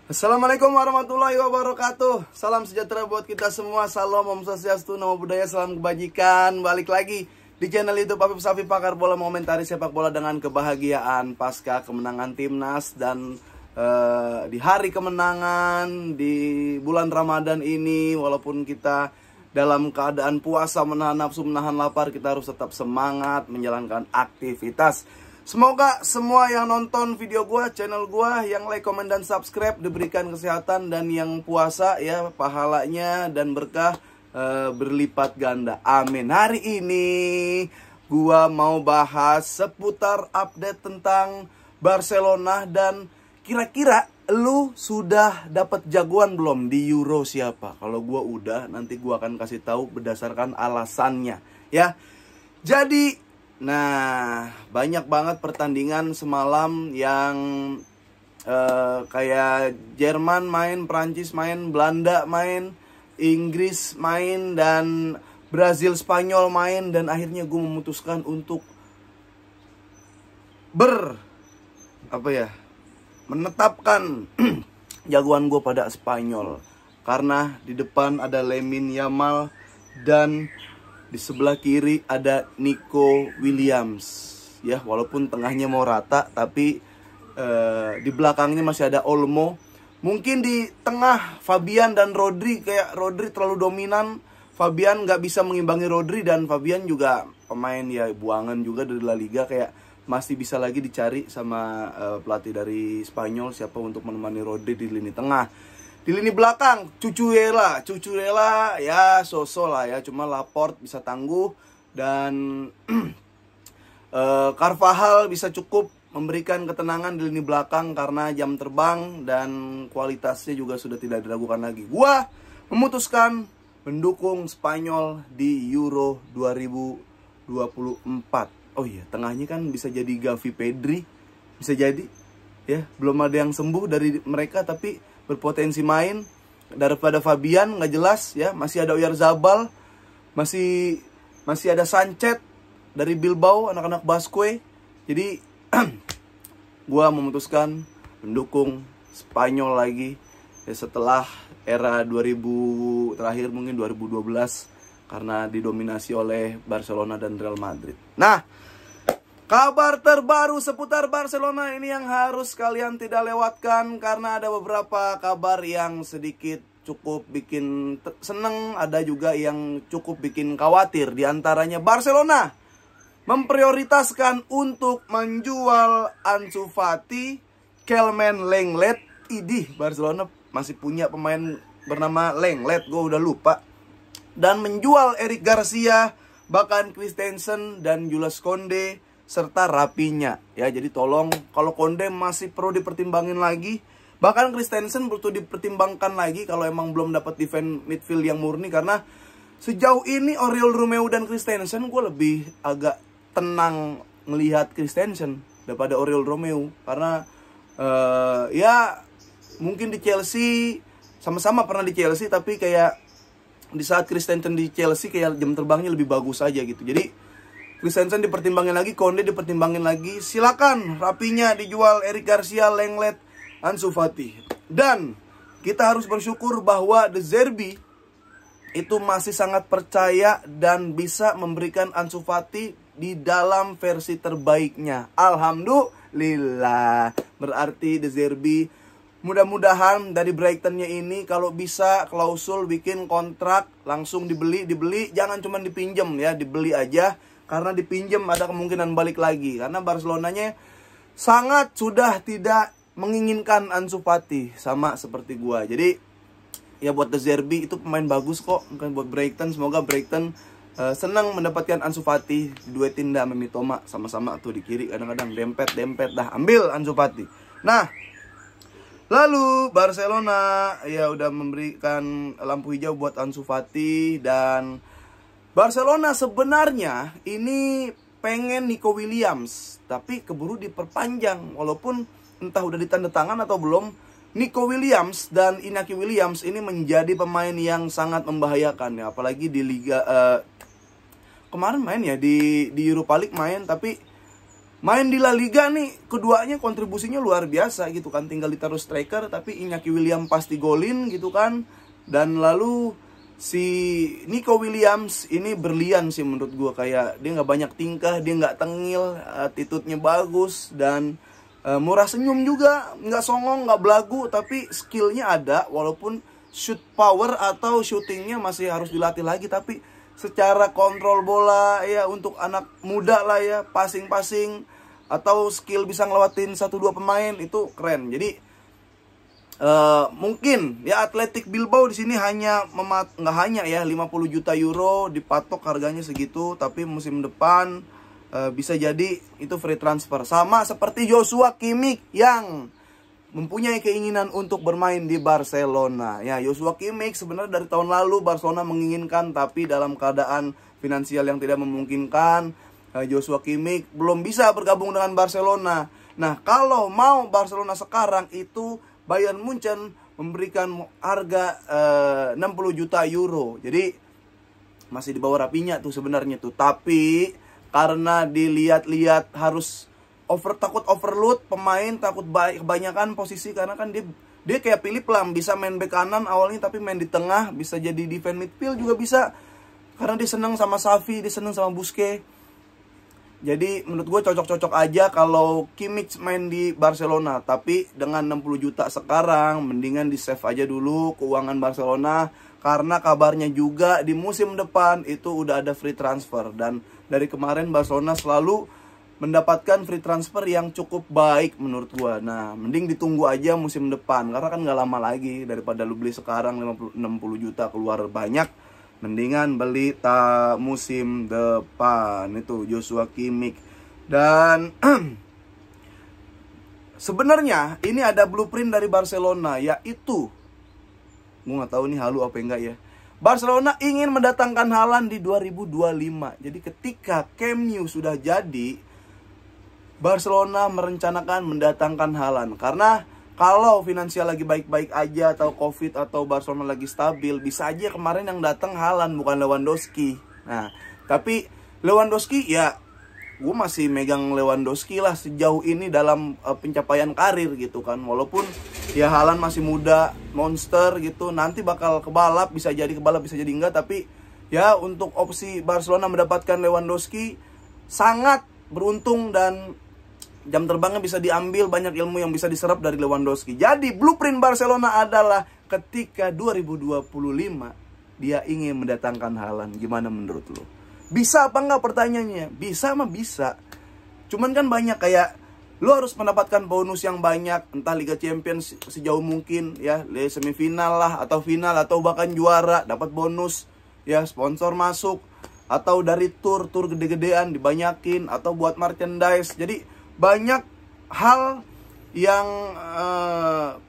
Assalamualaikum warahmatullahi wabarakatuh. Salam sejahtera buat kita semua. Salam, Om Swastiastu, Namo Buddhaya, salam kebajikan. Balik lagi di channel YouTube Afif Safi, pakar bola, mengomentari sepak bola dengan kebahagiaan pasca kemenangan timnas. Dan di hari kemenangan di bulan Ramadan ini, walaupun kita dalam keadaan puasa, menahan nafsu, menahan lapar, kita harus tetap semangat menjalankan aktivitas. Semoga semua yang nonton video gua, channel gua, yang like, komen, dan subscribe diberikan kesehatan, dan yang puasa ya pahalanya dan berkah berlipat ganda. Amin. Hari ini gua mau bahas seputar update tentang Barcelona, dan kira-kira lu sudah dapat jagoan belum di Euro siapa? Kalau gua udah, nanti gua akan kasih tahu berdasarkan alasannya ya. Jadi nah, banyak banget pertandingan semalam yang kayak Jerman main, Prancis main, Belanda main, Inggris main, dan Brazil, Spanyol main. Dan akhirnya gue memutuskan untuk menetapkan jagoan gue pada Spanyol. Karena di depan ada Lamine Yamal dan di sebelah kiri ada Nico Williams. Ya, walaupun tengahnya mau rata, tapi di belakangnya masih ada Olmo. Mungkin di tengah Fabian dan Rodri, kayak Rodri terlalu dominan, Fabian nggak bisa mengimbangi Rodri, dan Fabian juga pemain ya buangan juga dari La Liga, kayak masih bisa lagi dicari sama pelatih dari Spanyol siapa untuk menemani Rodri di lini tengah. Di lini belakang, Cucurella ya so-so lah ya, cuma Laporte bisa tangguh, dan Carvajal bisa cukup memberikan ketenangan di lini belakang karena jam terbang dan kualitasnya juga sudah tidak diragukan lagi. Gua memutuskan mendukung Spanyol di Euro 2024. Oh iya, tengahnya kan bisa jadi Gavi, Pedri, bisa jadi ya, belum ada yang sembuh dari mereka tapi berpotensi main. Daripada Fabian nggak jelas ya, masih ada Oyarzabal, masih ada Sanchez dari Bilbao, anak-anak Basque. Jadi gua memutuskan mendukung Spanyol lagi ya, setelah era 2000 terakhir, mungkin 2012, karena didominasi oleh Barcelona dan Real Madrid. Nah, kabar terbaru seputar Barcelona ini yang harus kalian tidak lewatkan, karena ada beberapa kabar yang sedikit cukup bikin seneng, ada juga yang cukup bikin khawatir. Di antaranya Barcelona memprioritaskan untuk menjual Ansu Fati, Kelman Lenglet. Idih, Barcelona masih punya pemain bernama Lenglet, gue udah lupa. Dan menjual Eric Garcia, bahkan Christensen dan Jules Koundé, serta Rapinya ya. Jadi tolong, kalau Koundé masih perlu dipertimbangin lagi, bahkan Christensen butuh dipertimbangkan lagi kalau emang belum dapat defense midfield yang murni. Karena sejauh ini Oriol Romeu dan Christensen, gue lebih agak tenang melihat Christensen daripada Oriol Romeu. Karena ya mungkin di Chelsea sama-sama pernah di Chelsea, tapi kayak di saat Christensen di Chelsea kayak jam terbangnya lebih bagus aja gitu. Jadi Christensen dipertimbangin lagi, Koundé dipertimbangin lagi. Silakan Rapinya dijual, Eric Garcia, Lenglet, Ansu Fati. Dan kita harus bersyukur bahwa De Zerbi itu masih sangat percaya dan bisa memberikan Ansu Fati di dalam versi terbaiknya. Alhamdulillah. Berarti De Zerbi mudah-mudahan dari Brightonnya ini kalau bisa klausul bikin kontrak langsung dibeli. Jangan cuma dipinjem ya, dibeli aja. Karena dipinjam ada kemungkinan balik lagi. Karena Barcelonanya sangat sudah tidak menginginkan Ansu Fati, sama seperti gua. Jadi ya buat De Zerbi itu pemain bagus kok. Mungkin buat Brighton, semoga Brighton senang mendapatkan Ansu Fati. Duetin dah sama Mitoma, sama-sama tuh di kiri, kadang-kadang dempet dah, ambil Ansu Fati. Nah, lalu Barcelona ya udah memberikan lampu hijau buat Ansu Fati. Dan Barcelona sebenarnya ini pengen Nico Williams, tapi keburu diperpanjang. Walaupun entah udah ditanda tangan atau belum, Nico Williams dan Inaki Williams ini menjadi pemain yang sangat membahayakan ya. Apalagi di Liga kemarin main ya, di Europa League main, tapi main di La Liga nih, keduanya kontribusinya luar biasa gitu kan. Tinggal ditaruh striker, tapi Iñaki Williams pasti golin gitu kan. Dan lalu si Nico Williams ini berlian sih menurut gue. Kayak dia nggak banyak tingkah, dia nggak tengil, attitude-nya bagus. Dan murah senyum juga, nggak songong, nggak belagu, tapi skillnya ada. Walaupun shoot power atau shootingnya masih harus dilatih lagi, tapi secara kontrol bola ya untuk anak muda lah ya, passing atau skill bisa ngelewatin 1-2 pemain itu keren. Jadi mungkin ya Athletic Bilbao di sini nggak hanya ya 50 juta euro dipatok harganya segitu, tapi musim depan bisa jadi itu free transfer. Sama seperti Joshua Kimmich yang mempunyai keinginan untuk bermain di Barcelona. Ya, Joshua Kimmich sebenarnya dari tahun lalu Barcelona menginginkan, tapi dalam keadaan finansial yang tidak memungkinkan, Joshua Kimmich belum bisa bergabung dengan Barcelona. Nah, kalau mau Barcelona sekarang itu Bayern Munchen memberikan harga 60 juta euro. Jadi masih di bawah Rapinya tuh sebenarnya tuh. Tapi karena dilihat-lihat harus takut overload pemain, takut kebanyakan posisi, karena kan dia kayak Philipp Lahm, bisa main bek kanan awalnya tapi main di tengah, bisa jadi defense midfield juga bisa, karena dia seneng sama Xavi, dia seneng sama Busquets. Jadi menurut gue cocok-cocok aja kalau Kimmich main di Barcelona. Tapi dengan 60 juta sekarang mendingan di save aja dulu keuangan Barcelona, karena kabarnya juga di musim depan itu udah ada free transfer. Dan dari kemarin Barcelona selalu mendapatkan free transfer yang cukup baik menurut gua. Nah, mending ditunggu aja musim depan, karena kan nggak lama lagi. Daripada lu beli sekarang 60 juta keluar banyak, mendingan beli musim depan. Itu Joshua Kimmich. Dan sebenarnya ini ada blueprint dari Barcelona, yaitu gua nggak tahu nih halu apa enggak ya. Barcelona ingin mendatangkan Haaland di 2025. Jadi ketika Camp Nou sudah jadi, Barcelona merencanakan mendatangkan Haaland. Karena kalau finansial lagi baik-baik aja, atau Covid, atau Barcelona lagi stabil, bisa aja kemarin yang datang Haaland bukan Lewandowski. Nah, tapi Lewandowski ya, gue masih megang Lewandowski lah sejauh ini dalam pencapaian karir gitu kan. Walaupun ya Haaland masih muda, monster gitu, nanti bakal kebalap, bisa jadi enggak. Tapi ya untuk opsi Barcelona mendapatkan Lewandowski sangat beruntung, dan jam terbangnya bisa diambil, banyak ilmu yang bisa diserap dari Lewandowski. Jadi blueprint Barcelona adalah ketika 2025 dia ingin mendatangkan Haaland. Gimana menurut lo? Bisa apa enggak pertanyaannya? Bisa mah bisa. Cuman kan banyak kayak lo harus mendapatkan bonus yang banyak, entah Liga Champions sejauh mungkin ya, semifinal lah atau final atau bahkan juara dapat bonus ya, sponsor masuk, atau dari tur gede-gedean dibanyakin, atau buat merchandise. Jadi banyak hal yang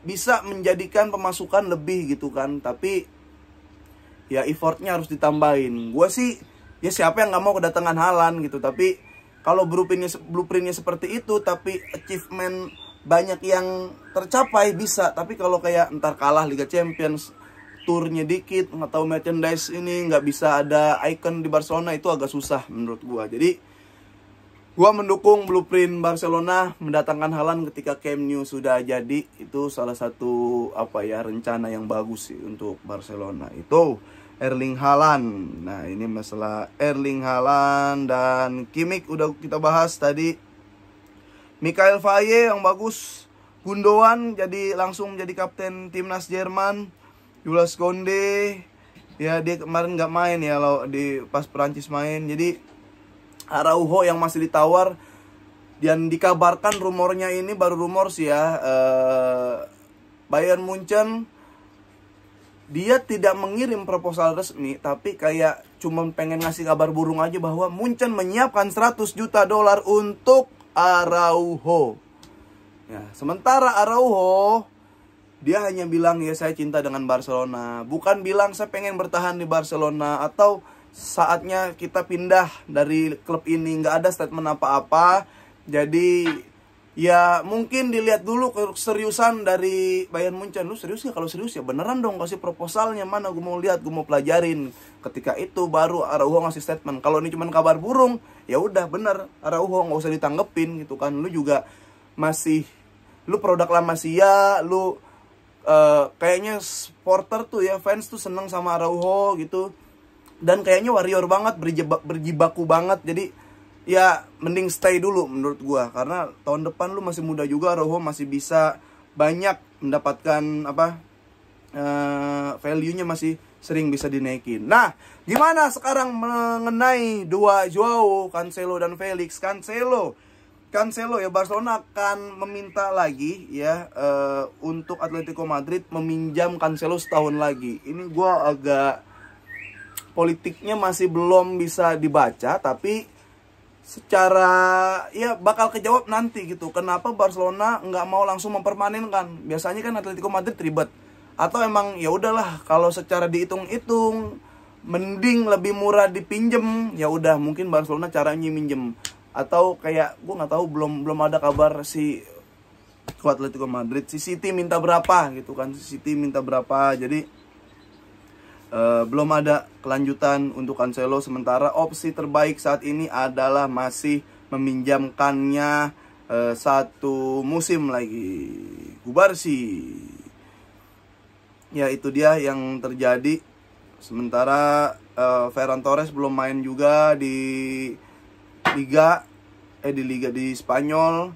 bisa menjadikan pemasukan lebih gitu kan. Tapi ya effortnya harus ditambahin. Gue sih ya siapa yang nggak mau kedatangan Haaland gitu. Tapi kalau blueprintnya seperti itu, tapi achievement banyak yang tercapai bisa. Tapi kalau kayak ntar kalah Liga Champions, turnya dikit, atau merchandise ini nggak bisa ada icon di Barcelona, itu agak susah menurut gue. Jadi gua mendukung blueprint Barcelona mendatangkan Haaland ketika Camp Nou sudah jadi. Itu salah satu rencana yang bagus sih untuk Barcelona. Itu Erling Haaland. Nah, ini masalah Erling Haaland. Dan Kimmich udah kita bahas tadi. Michael Faye yang bagus. Gundogan langsung jadi kapten timnas Jerman. Jules Koundé ya, dia kemarin nggak main ya pas Perancis main. Jadi Araujo yang masih ditawar, dan dikabarkan rumornya ini baru rumor sih ya, Bayern Munchen dia tidak mengirim proposal resmi, tapi kayak cuma pengen ngasih kabar burung aja bahwa Munchen menyiapkan 100 juta dolar untuk Araujo. Ya, sementara Araujo dia hanya bilang ya saya cinta dengan Barcelona, bukan bilang saya pengen bertahan di Barcelona atau saatnya kita pindah dari klub ini. Nggak ada statement apa-apa. Jadi Ya mungkin dilihat dulu keseriusan dari Bayern Munchen. Lu serius gak? Kalau serius ya beneran dong kasih proposalnya, mana gue mau lihat, gue mau pelajarin. Ketika itu baru Araujo ngasih statement. Kalau ini cuma kabar burung, ya udah bener, Araujo nggak usah ditanggepin gitu kan. Lu juga masih, lu produk La Masia, lu kayaknya supporter tuh ya, fans tuh seneng sama Araujo gitu. Dan kayaknya warrior banget, berjibaku banget. Jadi ya mending stay dulu menurut gua, karena tahun depan lu masih muda juga, Araujo masih bisa banyak mendapatkan value-nya masih sering bisa dinaikin. Nah, gimana sekarang mengenai dua Joao Cancelo dan Felix? Cancelo ya, Barcelona akan meminta lagi ya untuk Atletico Madrid meminjam Cancelo setahun lagi. Ini gua agak, politiknya masih belum bisa dibaca, tapi secara ya bakal kejawab nanti gitu. Kenapa Barcelona nggak mau langsung mempermanenkan? Biasanya kan Atletico Madrid ribet. Atau emang ya udahlah, kalau secara dihitung-hitung mending lebih murah dipinjem, ya udah mungkin Barcelona caranya minjem. Atau kayak gue nggak tahu, belum ada kabar si Atletico Madrid, si City minta berapa gitu kan, si City minta berapa. Jadi belum ada kelanjutan untuk Cancelo. Sementara opsi terbaik saat ini adalah masih meminjamkannya 1 musim lagi. Kubarsi. Ya itu dia yang terjadi. Sementara Ferran Torres belum main juga di Liga di Spanyol.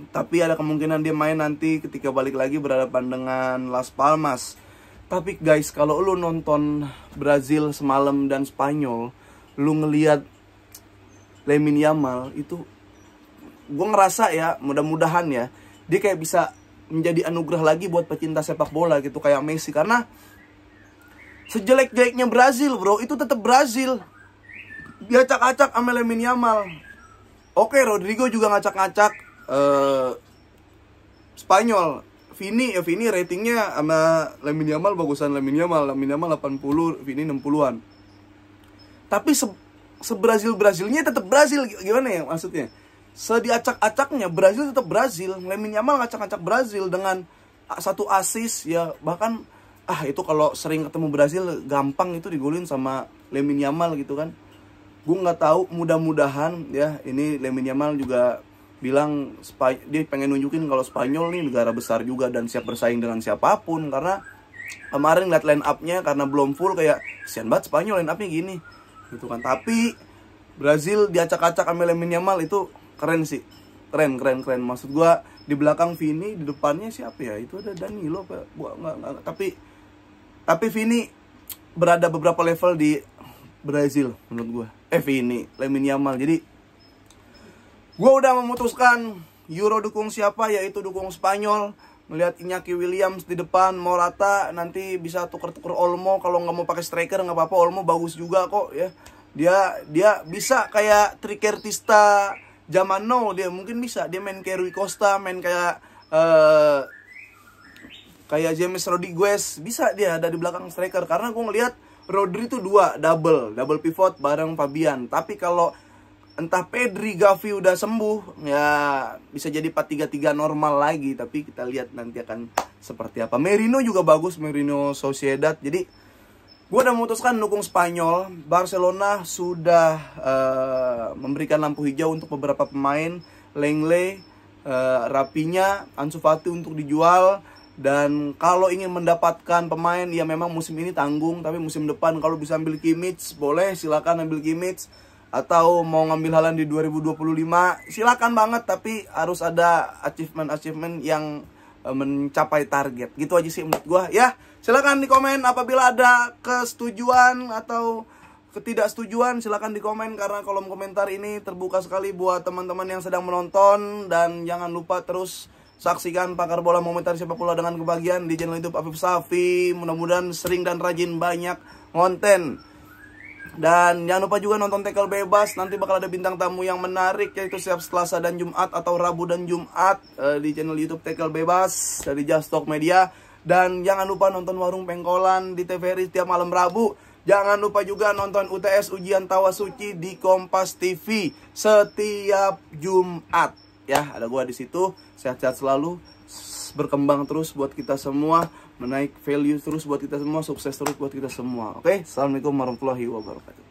Tapi ada kemungkinan dia main nanti ketika balik lagi berhadapan dengan Las Palmas. Tapi guys, kalau lu nonton Brazil semalam dan Spanyol, lu ngelihat Lamine Yamal itu, gue ngerasa ya, mudah-mudahan ya, dia kayak bisa menjadi anugerah lagi buat pecinta sepak bola gitu, kayak Messi. Karena sejelek-jeleknya Brazil bro, itu tetap Brazil. Dia acak-acak sama Lamine Yamal. Oke, Rodrigo juga ngacak-ngacak Spanyol. Vini ratingnya sama Lamine Yamal bagusan Lamine Yamal 80, Vini 60-an. Tapi se-Brazil-Brazilnya tetap Brazil, gimana ya maksudnya? Sediacak-acaknya Brazil tetap Brazil. Lamine Yamal ngacak-ngacak Brazil dengan 1 assist ya, bahkan itu kalau sering ketemu Brazil gampang itu digolin sama Lamine Yamal gitu kan. Gue nggak tahu, mudah-mudahan ya ini Lamine Yamal juga bilang dia pengen nunjukin kalau Spanyol nih negara besar juga dan siap bersaing dengan siapapun. Karena kemarin liat line up-nya karena belum full, kayak kesian banget Spanyol line up-nya gini gitu kan. Tapi Brazil diacak-acak sama Lamine Yamal itu keren sih. Keren. Maksud gua di belakang Vini, di depannya siapa ya? Itu ada Danilo enggak. Tapi Vini berada beberapa level di Brazil menurut gua. Vini, Lamine Yamal. Jadi gue udah memutuskan Euro dukung siapa, yaitu dukung Spanyol. Melihat Iñaki Williams di depan, Morata nanti bisa tuker-tuker Olmo. Kalau nggak mau pakai striker nggak apa-apa, Olmo bagus juga kok ya. Dia bisa kayak Trikertista zaman now, dia mungkin bisa. Dia main kayak Rui Costa, main kayak James Rodriguez, bisa dia ada di belakang striker. Karena gue ngelihat Rodri itu double pivot bareng Fabian. Tapi kalau entah Pedri, Gavi udah sembuh, ya bisa jadi 4-3-3 normal lagi. Tapi kita lihat nanti akan seperti apa. Merino juga bagus, Merino Sociedad. Jadi gue udah memutuskan dukung Spanyol. Barcelona sudah memberikan lampu hijau untuk beberapa pemain, Lenglet, Rapinya, Ansu Fati untuk dijual. Dan kalau ingin mendapatkan pemain, ya memang musim ini tanggung. Tapi musim depan kalau bisa ambil Kimmich, boleh silakan ambil Kimmich. Atau mau ngambil Haaland di 2025, silakan banget. Tapi harus ada achievement yang mencapai target. Gitu aja sih menurut gue. Ya, silakan di komen apabila ada kesetujuan atau ketidaksetujuan. Silakan di komen, karena kolom komentar ini terbuka sekali buat teman-teman yang sedang menonton. Dan jangan lupa terus saksikan Pakar Bola Mengomentari Sepak Bola dengan Kebahagiaan di channel YouTube Afif Safi. Mudah-mudahan sering dan rajin banyak konten. Dan jangan lupa juga nonton Tackle Bebas. Nanti bakal ada bintang tamu yang menarik, yaitu setiap Selasa dan Jumat atau Rabu dan Jumat di channel YouTube Tackle Bebas dari Just Talk Media. Dan jangan lupa nonton Warung Pengkolan di TVRI setiap malam Rabu. Jangan lupa juga nonton UTS Ujian Tawa Suci di Kompas TV setiap Jumat. ya. Ada gua di situ. Sehat-sehat selalu, berkembang terus buat kita semua, menaik value terus buat kita semua, sukses terus buat kita semua. Oke, assalamualaikum warahmatullahi wabarakatuh.